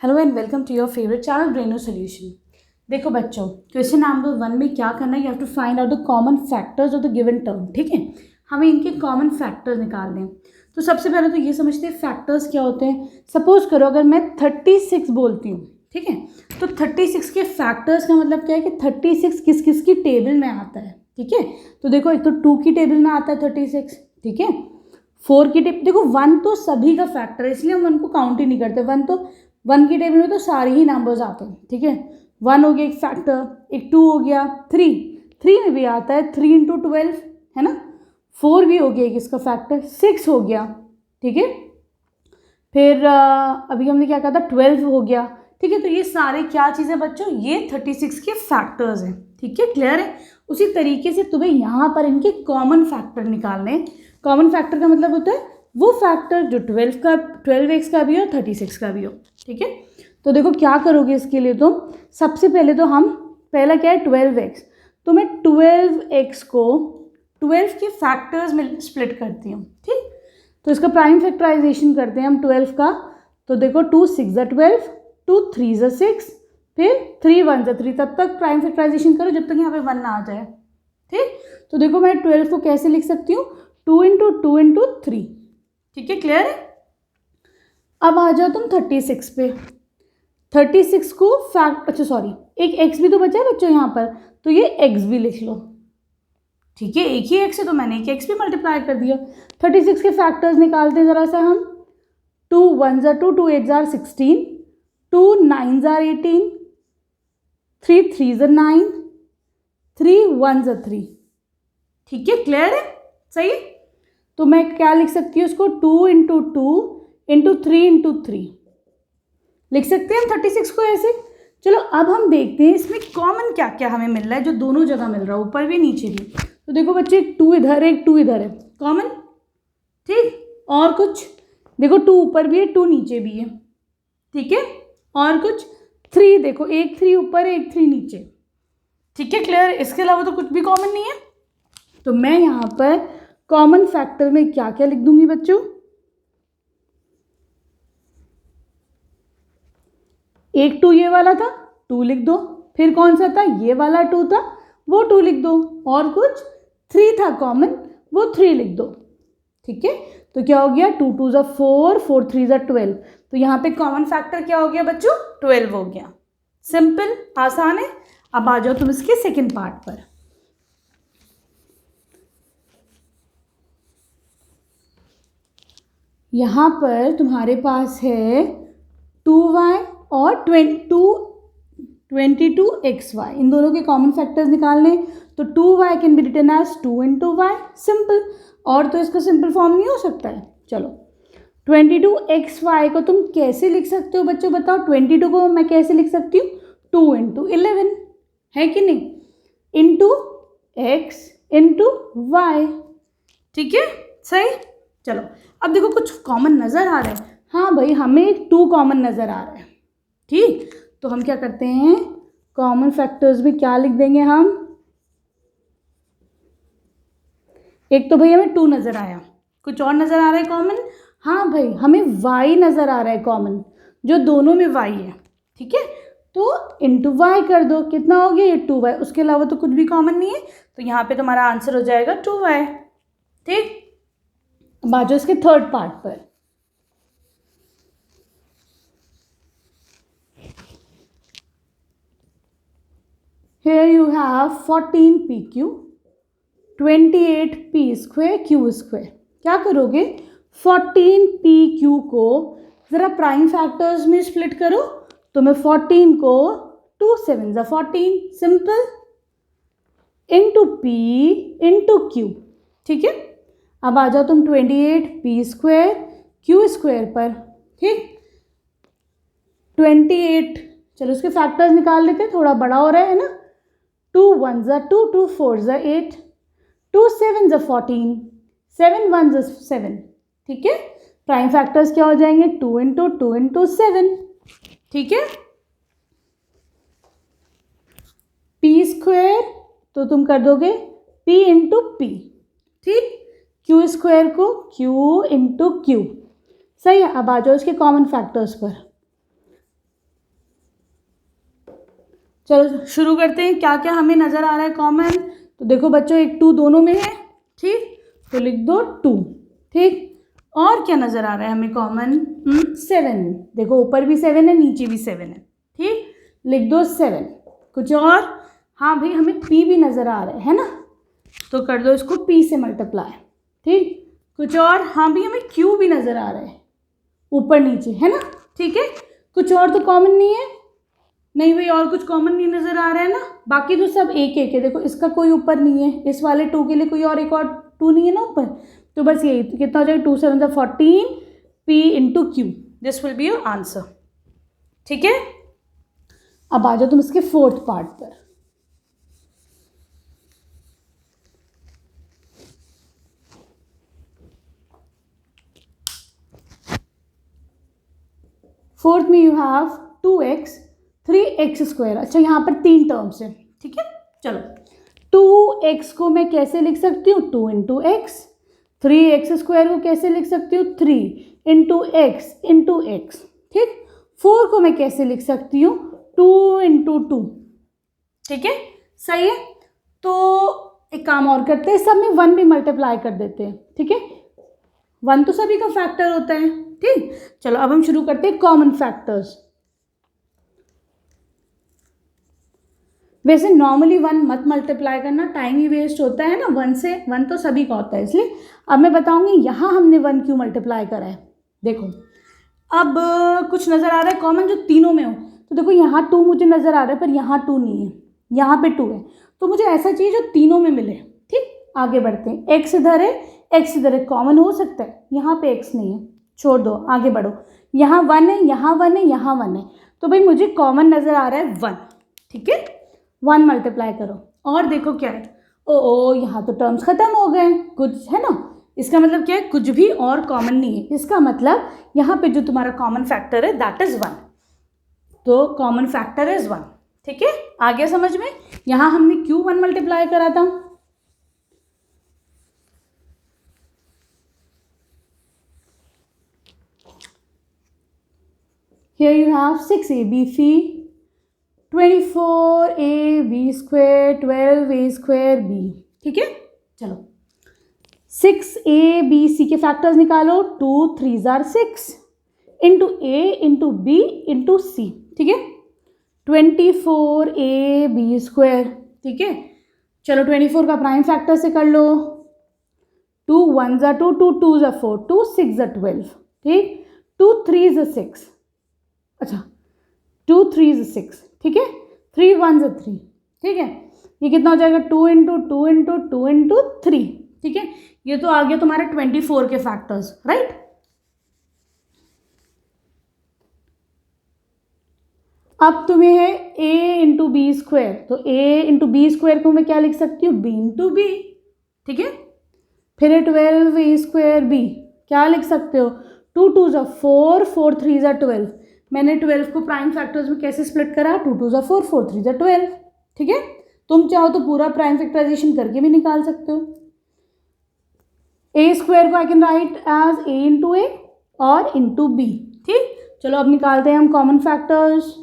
Hello and welcome to your favourite channel Braino solution. देखो बच्चों, question number 1 में क्या करना है, you have to find out the common factors of the given term. ठीक है, हमें इनके कॉमन फैक्टर्स निकालने हैं। तो सबसे पहले तो ये समझते हैं फैक्टर्स क्या होते हैं। सपोज करो अगर मैं 36 बोलती हूँ, ठीक है, तो 36 के फैक्टर्स का मतलब क्या है कि 36 किस किस की टेबल में आता है। ठीक है, तो देखो एक तो 2 की टेबल में आता है 36, ठीक है, 4 की टेबल, देखो 1 तो सभी का फैक्टर है इसलिए हम 1 को काउंट ही नहीं करते। 1 की टेबल में तो सारे ही नंबर्स आते हैं। ठीक है, 1 हो गया एक फैक्टर, एक 2 हो गया, 3 में भी आता है 3 × 12 है ना। 4 भी हो गया एक इसका फैक्टर, 6 हो गया। ठीक है, फिर अभी हमने क्या कहा था, 12 हो गया। ठीक है, तो ये सारे क्या चीज़ें बच्चों, ये 36 के फैक्टर्स हैं। ठीक है, क्लियर है। उसी तरीके से तुम्हें यहाँ पर इनके कॉमन फैक्टर निकालने हैं। कॉमन फैक्टर का मतलब होता है वो फैक्टर जो 12x का भी हो, 36 का भी हो। ठीक है, तो देखो क्या करोगे इसके लिए तुम, सबसे पहले तो हम पहला क्या है 12x, तो मैं 12x को 12 के फैक्टर्स में स्प्लिट करती हूँ। ठीक, तो इसका प्राइम फैक्टराइजेशन करते हैं हम 12 का। तो देखो 2 6 12, 2 3 6, फिर 3 1 3, तब तक प्राइम फैक्टराइजेशन करो जब तक यहाँ पे 1 ना आ जाए। ठीक, तो देखो मैं 12 को कैसे लिख सकती हूँ, 2 × 2 × 3। ठीक है, क्लियर है। अब आ जाओ तुम 36 पे। 36 को अच्छा सॉरी, एक x भी तो बचा है बच्चों यहाँ पर, तो ये x भी लिख लो। ठीक है, एक ही x है तो मैंने एक x भी मल्टीप्लाई कर दिया। 36 के फैक्टर्स निकालते हैं ज़रा सा हम। 2 1 2, 2 8 16, 2 9 18, 3 3 9, 3 1 3। ठीक है, क्लियर है, सही है। तो मैं क्या लिख सकती हूँ इसको, 2 × 2 × 3 × 3 लिख सकते हैं हम 36 को ऐसे। चलो अब हम देखते हैं इसमें कॉमन क्या क्या हमें मिल रहा है, जो दोनों जगह मिल रहा है, ऊपर भी नीचे भी। तो देखो बच्चे, एक 2 इधर है, एक 2 इधर है, कॉमन। ठीक, और कुछ देखो 2 ऊपर भी है, 2 नीचे भी है। ठीक है, और कुछ 3 देखो, एक 3 ऊपर है, एक 3 नीचे। ठीक है, क्लियर। इसके अलावा तो कुछ भी कॉमन नहीं है। तो मैं यहाँ पर कॉमन फैक्टर में क्या क्या लिख दूंगी बच्चों, एक 2 ये वाला था, 2 लिख दो। फिर कौन सा था, ये वाला 2 था, वो 2 लिख दो। और कुछ 3 था कॉमन, वो 3 लिख दो। ठीक है, तो क्या हो गया, 2 2 4, 4 3 12। तो यहाँ पे कॉमन फैक्टर क्या हो गया बच्चों, 12 हो गया। सिंपल, आसान है। अब आ जाओ तुम इसके सेकेंड पार्ट पर। यहाँ पर तुम्हारे पास है 2y और 22xy, इन दोनों के कॉमन फैक्टर्स निकालने। तो 2y can be written as 2 × y, simple. और तो इसका सिंपल फॉर्म नहीं हो सकता है। चलो 22xy को तुम कैसे लिख सकते हो बच्चों, बताओ। 22 को मैं कैसे लिख सकती हूँ, 2 × 11 है कि नहीं, इंटू x × y। ठीक है, सही। चलो अब देखो कुछ कॉमन नज़र आ रहा है। हाँ भाई, हमें 2 कॉमन नज़र आ रहा है। ठीक, तो हम क्या करते हैं, कॉमन फैक्टर्स में क्या लिख देंगे हम। एक तो भाई हमें 2 नज़र आया, कुछ और नज़र आ रहा है कॉमन। हाँ भाई, हमें y नज़र आ रहा है कॉमन, जो दोनों में y है। ठीक है, तो इंटू वाई कर दो, कितना हो गया, ये 2y। उसके अलावा तो कुछ भी कॉमन नहीं है, तो यहाँ पे तुम्हारा आंसर हो जाएगा 2y। ठीक, अब आ जाओ इसके थर्ड पार्ट पर। Here you have 14pq, 28p² q²। क्या करोगे, 14pq को ज़रा प्राइम फैक्टर्स में स्प्लिट करो। तो मैं 14 को 2 7 14, simple, into p into q। ठीक है, अब आ जाओ तुम 28p² q² पर। ठीक, 28, चलो उसके फैक्टर्स निकाल लेते हैं, थोड़ा बड़ा हो रहा है ना। 2 1 2, 2 4 8, 2 7 14, 7 1 7। ठीक है, प्राइम फैक्टर्स क्या हो जाएंगे, 2 × 2 × 7। ठीक है, p² तो तुम कर दोगे p × p। ठीक, q² को q × q। सही है। अब आ जाओ इसके कॉमन फैक्टर्स पर। चलो शुरू करते हैं। क्या क्या हमें नज़र आ रहा है कॉमन? तो देखो बच्चों, एक 2 दोनों में है, ठीक, तो लिख दो 2, ठीक। और क्या नज़र आ रहा है हमें कॉमन? 7, देखो ऊपर भी 7 है, नीचे भी 7 है, ठीक, लिख दो 7। कुछ और? हाँ भाई, हमें P भी नज़र आ रहा है ना, तो कर दो इसको P से मल्टीप्लाई, ठीक। कुछ और? हाँ भाई, हमें Q भी नज़र आ रहा है, ऊपर नीचे, है ना, ठीक है। कुछ और तो कॉमन नहीं है? नहीं भाई, और कुछ कॉमन नहीं नज़र आ रहा है ना, बाकी तो सब एक एक है। देखो इसका कोई ऊपर नहीं है, इस वाले 2 के लिए कोई और एक और 2 नहीं है ना ऊपर, तो बस यही। तो कितना हो जाएगा? 2 7 14 P into Q, this will be your answer, ठीक है। अब आ जाओ तुम इसके 4th पार्ट पर। फोर्थ में you have 2x 3x square. अच्छा, यहाँ पर 3 टर्म्स हैं, ठीक है। चलो 2x को मैं कैसे लिख सकती हूँ? 2 इंटू एक्स। 3x स्क्वायर को कैसे लिख सकती हूँ? 3 इंटू एक्स, ठीक। 4 को मैं कैसे लिख सकती हूँ? 2 इंटू 2, ठीक है, सही है। तो एक काम और करते हैं, सब में 1 भी मल्टीप्लाई कर देते हैं, ठीक है। 1 तो सभी का फैक्टर होता है, ठीक। चलो अब हम शुरू करते हैं कॉमन फैक्टर्स। वैसे नॉर्मली 1 मत मल्टीप्लाई करना, टाइम ही वेस्ट होता है ना। 1 से 1 तो सभी का होता है, इसलिए अब मैं बताऊंगी यहाँ हमने 1 क्यों मल्टीप्लाई करा है। देखो अब कुछ नज़र आ रहा है कॉमन जो तीनों में हो, तो देखो यहाँ 2 मुझे नज़र आ रहा है, पर यहाँ 2 नहीं है, यहाँ पे 2 है, तो मुझे ऐसा चाहिए जो तीनों में मिले, ठीक। आगे बढ़ते हैं। x इधर है, x इधर है, कॉमन हो सकता है, यहाँ पे x नहीं है, छोड़ दो, आगे बढ़ो। यहाँ 1 है, यहाँ 1 है, यहाँ 1 है, तो भाई मुझे कॉमन नज़र आ रहा है 1, ठीक है। 1 मल्टीप्लाई करो और देखो क्या है। ओ यहाँ तो टर्म्स खत्म हो गए, कुछ है ना, इसका मतलब क्या है? कुछ भी और कॉमन नहीं है। इसका मतलब यहाँ पे जो तुम्हारा कॉमन फैक्टर है दैट इज 1, तो कॉमन फैक्टर इज 1, ठीक है। आ गया समझ में? यहाँ हमने क्यों 1 मल्टीप्लाई करा था? Here you have 6abc 24ab square 12a square b, ठीक है। चलो 6abc के फैक्टर्स निकालो। 2 3s are 6 into a into b into c, ठीक है। 24ab स्क्वायर, ठीक है। चलो 24 का प्राइम फैक्टर से कर लो। 2 1s are 2, 2 2s are 4, 2 6s are 12, ठीक। 2 3s are 6, अच्छा 2 3s are 6, ठीक है। 3 1s are 3, ठीक है। ये कितना हो जाएगा? 2 इंटू 2 इंटू 2 इंटू 3, ठीक है। ये तो आ गया तुम्हारे 24 के फैक्टर्स, राइट। अब तुम्हें है a इंटू बी स्क्वायर, तो a इंटू बी स्क्वायर को मैं क्या लिख सकती हूँ? b इंटू बी, ठीक है। फिर है 12a स्क्वायर b, क्या लिख सकते हो? 2 2s are 4, 4 3s are 12। मैंने 12 को प्राइम फैक्टर्स में कैसे स्प्लिट करा? 2 2s are 4, 4 3s are 12, ठीक है। तुम चाहो तो पूरा प्राइम फैक्टराइजेशन करके भी निकाल सकते हो। a स्क्वायर को I can write as a into A और इंटू बी, ठीक। चलो अब निकालते हैं हम कॉमन फैक्टर्स।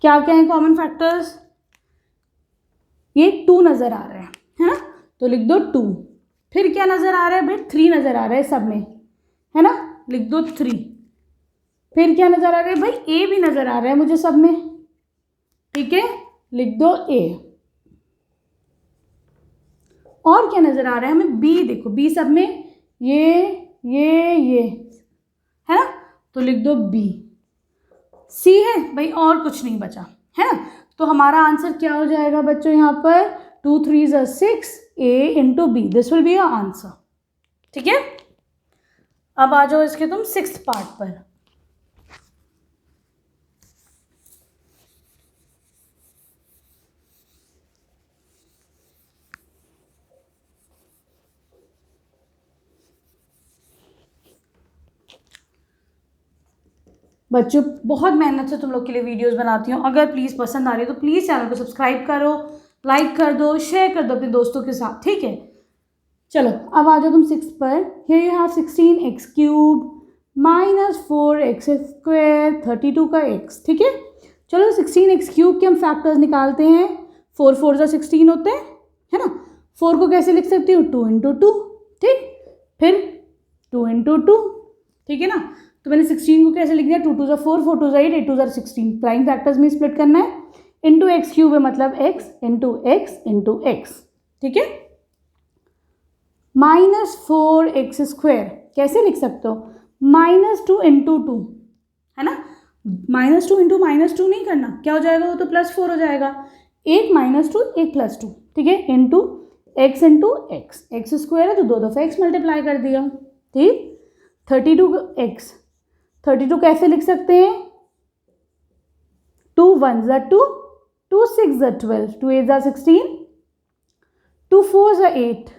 क्या क्या है कॉमन फैक्टर्स? ये 2 नज़र आ रहा है ना, तो लिख दो 2। फिर क्या नज़र आ रहा है भाई? 3 नज़र आ रहा है सब में, है ना, लिख दो 3। फिर क्या नज़र आ रहा है भाई? a भी नज़र आ रहा है मुझे सब में, ठीक है, लिख दो a। और क्या नज़र आ रहा है हमें? b, देखो b सब में, ये है ना, तो लिख दो b। c है भाई, और कुछ नहीं बचा, है ना, तो हमारा आंसर क्या हो जाएगा बच्चों? यहाँ पर 2 3s are 6, a into b, this will be your answer, ठीक है। अब आ जाओ इसके तुम 6th पार्ट पर। बच्चों बहुत मेहनत से तुम लोग के लिए वीडियोस बनाती हूँ, अगर प्लीज़ पसंद आ रही है तो प्लीज़ चैनल को सब्सक्राइब करो, लाइक कर दो, शेयर कर दो अपने दोस्तों के साथ, ठीक है। चलो अब आ जाओ तुम 6 पर। Here you have 16x³ minus 4x² 32 का x, ठीक है। चलो 16x³ के हम फैक्टर्स निकालते हैं। 4 4 16 होते हैं, है ना। 4 को कैसे लिख सकती हूँ, 2 × 2, ठीक। फिर 2 × 2, ठीक है ना। तो मैंने 16 को कैसे लिख दिया, 2 2 4, 4 2 8, 8 2 16। प्राइम फैक्टर्स में स्प्लिट करना है। इंटू x³ है मतलब x इंटू x, ठीक है। -4x² कैसे लिख सकते हो, -2 × 2, है ना। -2 × -2 नहीं करना, क्या हो जाएगा, वो तो +4 हो जाएगा। एक -2 एक +2, ठीक है। इंटू x है तो 2 दफ़ा x मल्टीप्लाई कर दिया, ठीक। 32x, 32 कैसे लिख सकते हैं, 2 1 = 2, 2 6 = 12, 2 8 = 16, 2 4 = 8,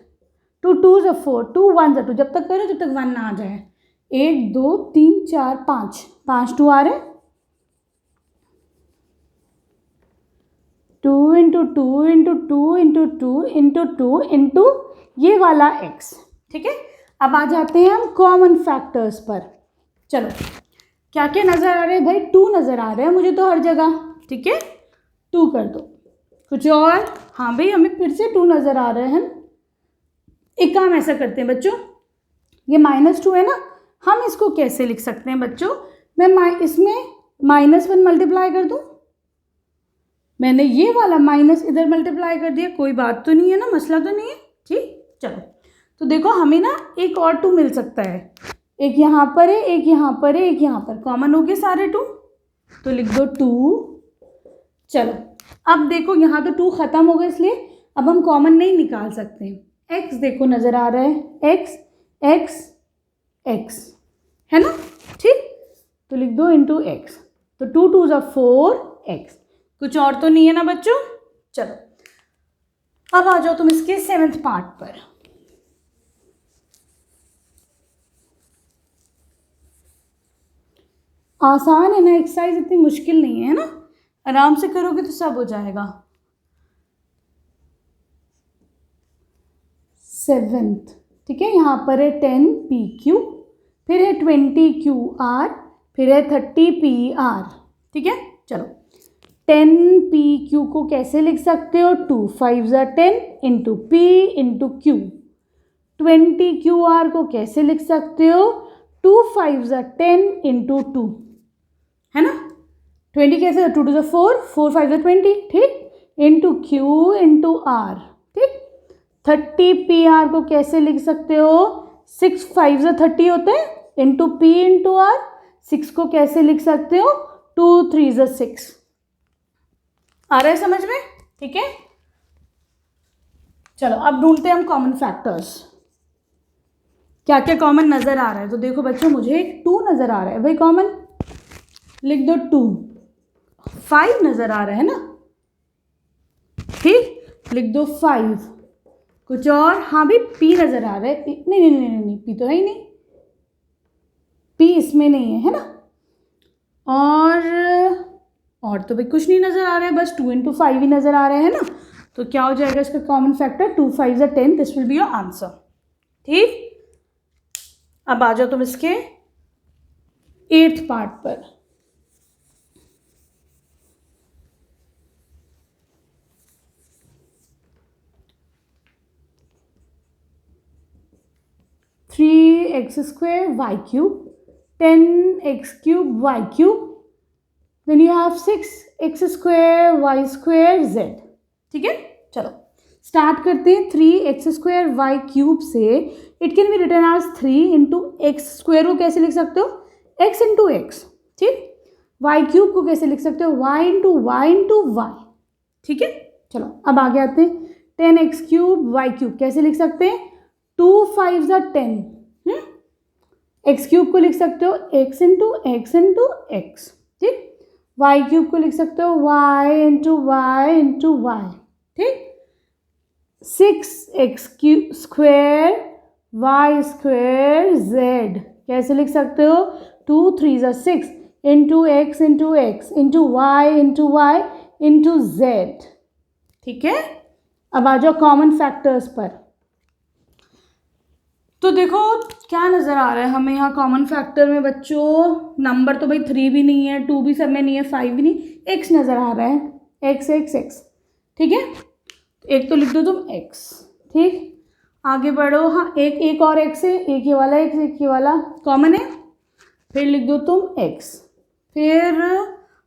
2 2 = 4, 2 1 = 2। जब तक करो जब तक 1 ना आ जाए। 1 2 3 4 5, 5 2 आ रहे, 2 × 2 × 2 × 2 × 2 इंटू ये वाला x, ठीक है। अब आ जाते हैं हम कॉमन फैक्टर्स पर। चलो क्या क्या नज़र आ रहे हैं भाई, 2 नज़र आ रहे हैं मुझे तो हर जगह, ठीक है। 2 कर दो। कुछ और, हाँ भाई हमें फिर से 2 नज़र आ रहे हैं। एक काम ऐसा करते हैं बच्चों, ये -2 है ना, हम इसको कैसे लिख सकते हैं बच्चों, मैं इसमें -1 मल्टीप्लाई कर दूँ। मैंने ये वाला माइनस इधर मल्टीप्लाई कर दिया, कोई बात तो नहीं है ना, मसला तो नहीं है, ठीक। चलो तो देखो हमें ना एक और 2 मिल सकता है, एक यहाँ पर है, एक यहाँ पर है, एक यहाँ पर, कॉमन हो गए सारे 2, तो लिख दो 2। चलो अब देखो यहाँ तो 2 ख़त्म हो गए, इसलिए अब हम कॉमन नहीं निकाल सकते। x देखो नज़र आ रहा है, x है ना, ठीक। तो लिख दो इंटू x, तो 2 2 = 4x। कुछ और तो नहीं है ना बच्चों। चलो अब आ जाओ तुम इसके 7th पार्ट पर। आसान है ना, एक्सरसाइज इतनी मुश्किल नहीं है ना, आराम से करोगे तो सब हो जाएगा। 7th, ठीक है। यहाँ पर है 10pq, फिर है 20qr, फिर है 30pr, ठीक है। चलो 10pq को कैसे लिख सकते हो, 2 5 = 10 into p into q। 20qr को कैसे लिख सकते हो, 2 5 = 10 इंटू 2, है ना। 20 कैसे, 2 2 = 4, 4 5 = 20, ठीक, इंटू q इंटू r, ठीक। 30pr को कैसे लिख सकते हो, 6 5 = 30 होते हैं, इंटू p इंटू r। 6 को कैसे लिख सकते हो, 2 3 = 6। आ रहा है समझ में, ठीक है। चलो अब ढूंढते हैं हम कॉमन फैक्टर्स, क्या क्या कॉमन नज़र आ रहा है। तो देखो बच्चों मुझे 2 नज़र आ रहा है भाई कॉमन, लिख दो 2। 5 नज़र आ रहा है ना, ठीक, लिख दो 5। कुछ और, हाँ भाई p नज़र आ रहा है, नहीं नहीं नहीं नहीं p तो है ही नहीं, p इसमें नहीं है, है ना। और तो भाई कुछ नहीं नज़र आ रहा है, बस 2 × 5 ही नज़र आ रहा है ना। तो क्या हो जाएगा इसका common factor, 2 5 = 10, this will be your answer, ठीक। अब आ जाओ तुम इसके 8th पार्ट पर। Three x² y³, 10x³ y³, then you have 6x² y² z, ठीक है। चलो स्टार्ट करते हैं। 3x² y³ से it can be written as 3 into x² को कैसे लिख सकते हो, x इंटू एक्स, ठीक। y³ को कैसे लिख सकते हो, y into y into y, ठीक है। चलो अब आगे आते हैं। 10x³ y³ कैसे लिख सकते हैं, 2 5 = 10, x³ को लिख सकते हो x into x into x, ठीक। y³ को लिख सकते हो y into y into y, ठीक। 6x² y² z कैसे लिख सकते हो, 2 3 = 6 into x into y into z, ठीक है। अब आ जाओ कॉमन फैक्टर्स पर। तो देखो क्या नज़र आ रहा है हमें यहाँ कॉमन फैक्टर में बच्चों, नंबर तो भाई 3 भी नहीं है, 2 भी सब में नहीं है, 5 भी नहीं, x नज़र आ रहा है, x x x, ठीक है, एक तो लिख दो तुम x, ठीक। आगे बढ़ो, हाँ एक और x है, एक ये वाला x, एक ये वाला कॉमन है, फिर लिख दो तुम x, फिर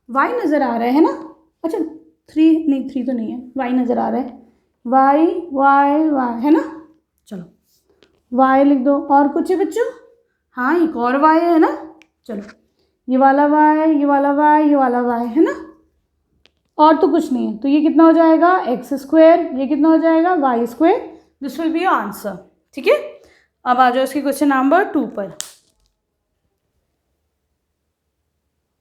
y नज़र आ रहा है ना, अच्छा 3 नहीं, 3 तो नहीं है, y नज़र आ रहा है, y y y है ना, चलो y लिख दो। और कुछ है बच्चों? हाँ एक और y है ना, चलो ये वाला y, ये वाला y, ये वाला y है ना, और तो कुछ नहीं है। तो ये कितना हो जाएगा x स्क्वायर, ये कितना हो जाएगा y square. This will be answer, ठीक है। अब आ जाओ इसकी क्वेश्चन नंबर 2 पर।